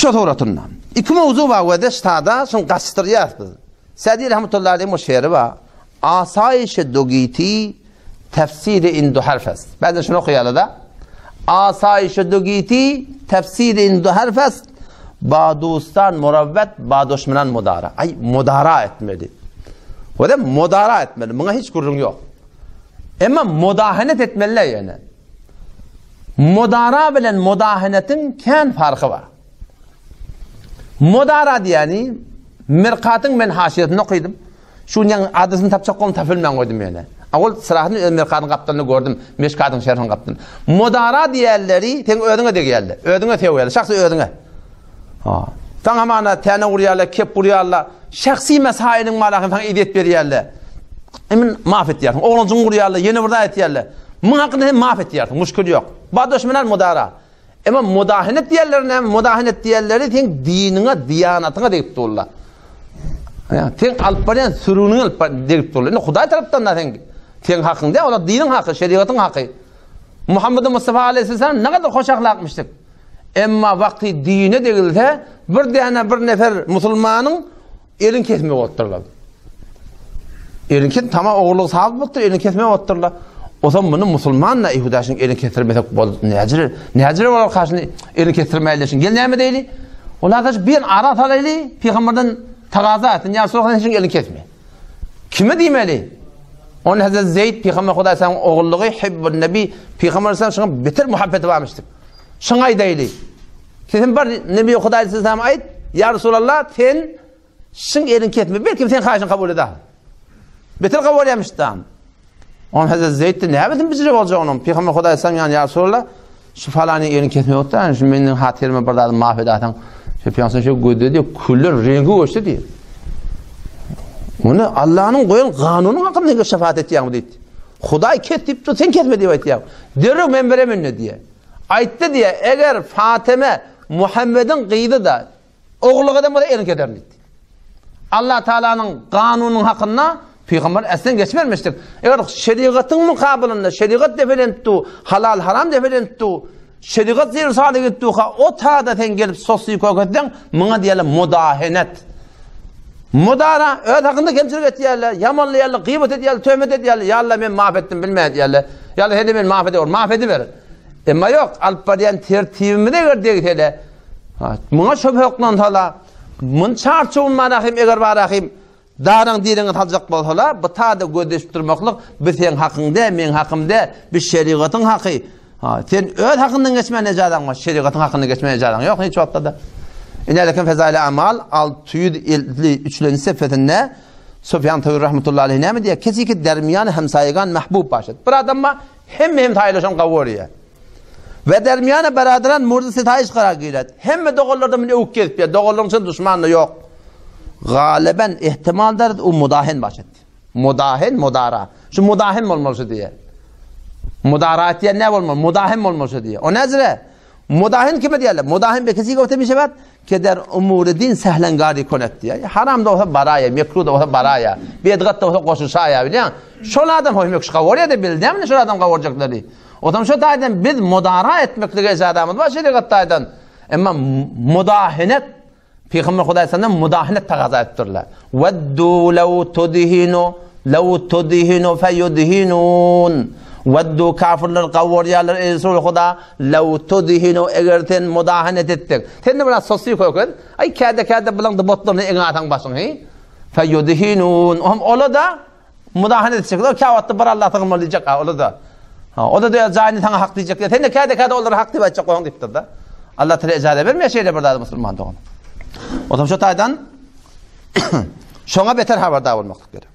Şu toratınla. İki mevzu var ve de stada son gastırıyatı. Sadi rahmetullahi aleyhi o şiiri var. Asayiş-i dogiti tefsiri indu harfes. Ben de şunu okuyalım da. Asayiş-i dogiti tefsiri indu harfes. Badustan muravvet, baduşmanan mudara. Ay mudara etmeli. O da mudara etmeli. Buna hiç gururun yok. Ama mudahanet etmeliler yani. Mudara bilen mudahanetin ken farkı var. Mudara yani mirqatın ben haşiyetini okuyordum. Şunun adısını tapacak olun tafilmen koydum yani. Ağol sırahını mirqatın kaptanını gördüm. Meşkatın şerhin kaptanını. Mudara diyerleri ten ödüne de geldi. Ödüne tev geldi. Şahsı ödüne. Tamamına tane uruyarlar, kep uruyarlar. Şahsi mesailin malakın falan idet veriyarlar. Emin mahvet diyarlar. Oğluncun uruyarlar, yeni burada et diyarlar. Bunun hakkında hem mahvet diyarlar. Muşkul yok. Badoşmeler mudara. Ama mudahanet diyerlerine, mudahanet diyerleri ten dinine, diyanatına deyip dururlar. Ten alparen sürünün alparen deyip dururlar. Huday taraftan da ten hakkında, ola dinin hakkı, şeriatın hakkı. Muhammed Mustafa Aleyhisselam ne kadar hoş ahlakmıştık. Ama vakti dine değilse bir tane bir nefer Müslümanın elin kesmeye otururlar. Elin kesmeye tamam oğurluğu sahip otur, elin kesmeye otururlar. O zaman bunu Müslümanla İhudaşın elin kestirmesek ne acele olarak karşını elin kestirmeyleşin. Gel neyme deyli? Onlar da bir arat alaylı Peygamberden takaza ettin. Ya sonra için elin kesmeye. Kime demeli? Onun Hazreti Zeyd Peygamber Kudaysan oğulluğu Hibbun Nebi Peygamber Aleyhisselam bitir muhabbeti varmıştık. Şunay deyli. Kesin bir Nebi Kuday Aleyhisselam ait. Ya Resulallah sen şun elin kesme. Belki sen karşın kabul eder. Bitir kabul yemiştim. Onun Hazreti Zeyd'de ne yapayım bizce olacak onun? Peygamber Kuday Aleyhisselam yani Ya Resulallah şu falanı elin kesme otur. Yani şu benim hatırımı burada mahvedatan. Şu piyansı şu gödü diyor. Küller rengi hoştu diyor. Onu Allah'ın koyun kanunun hakkında şefaat etti yani dedi. Kuday ketip de sen ketme diyor ya. Diyor ben veremem ne diye. Ayette diye eğer Fatime Muhammed'in kıydı da oğlu kadar da elin keder dedi. Allah Teala'nın kanunun hakkında Peygamber esnen geçmemiştir. Eğer şeriatın mukabilinde şeriat defelentu, halal haram defelentu, şeriat zir sadık ettu, o taada sen gelip sosyu koyakten buna diyelim mudahenet. Mudara öyle hakkında kemçilik et yerler, yamanlı yerler, gıybet et yerler, tövmet et yerler. Ya Allah ben mahvettim bilmeyet yerler. Ya Allah hedi ben mahvediyor, mahvediverir. Ama yok, alpadiyen tertibimi de gördük hele. Buna şöp yoklan hala. Mun çarçuğun marahim, eğer varahim, darın dirini talacak bol hala, bu taada gödeşip durmaklık, bir sen hakkında, men hakkımda, bir şeriatın hakkı. Sen öyle hakkından geçmeye necadan var, şeriatın hakkından geçmeye necadan yok, hiç vakta da. İnelekin fezaili amal, 653. sefetinde, Sufyan Tavir rahmetullahi aleyhine mi diye, kesiki dermiyan hemsayigan mahbub başladı. Bir adamma hem taylaşan kavuriye. Ve dermiyana beraderan murdu sitayiş karar giyilet. Hem doğullarda mı evk edip ya, doğulların için düşmanlığı yok. Galiben ihtimal der o mudahin başladı. Mudahin, mudara. Şu mudahin olmalı diye. Mudarat diye ne olmalı? Mudahin olmalı diye. O nezre? Mudahin kime diyelim? Mudahin bekesi gavte bir şey var. Keder umur din sehlen gari konet diye. Haram da olsa baraya, mekruh da olsa baraya, bedgat da olsa koşuşaya biliyor musun? Şolardan hoşum yok. Şu kavurya da bildi mi? Şolardan kavuracakları. O zaman şu taydan biz mudara etmekle adamız var şeriat taydan. Ama mudahinet Peygamber Kuday Aleyhisselam mudahinet takaza ettirler. Veddu lev tudhinu feyudhinun. Veddu kafirler kavuryalar Resul Kuda lev tudhinu eğerten mudahinet ettik. Sen de biraz sosyu koyun. Ay kade bulan da botlarını en atan basın he. Feyudhinun. Ola da mudahinet edecekler. Kavatta bar Allah tanımayacak ola da. O da diyor zahini sana hak diyecek. Sen de kade onları hak diyecek koyun deyip de. Allah Teala icazet vermiyor şeyle burada Müslüman doğan. O zaman şu taydan şuna beter haberdar olmak gerek.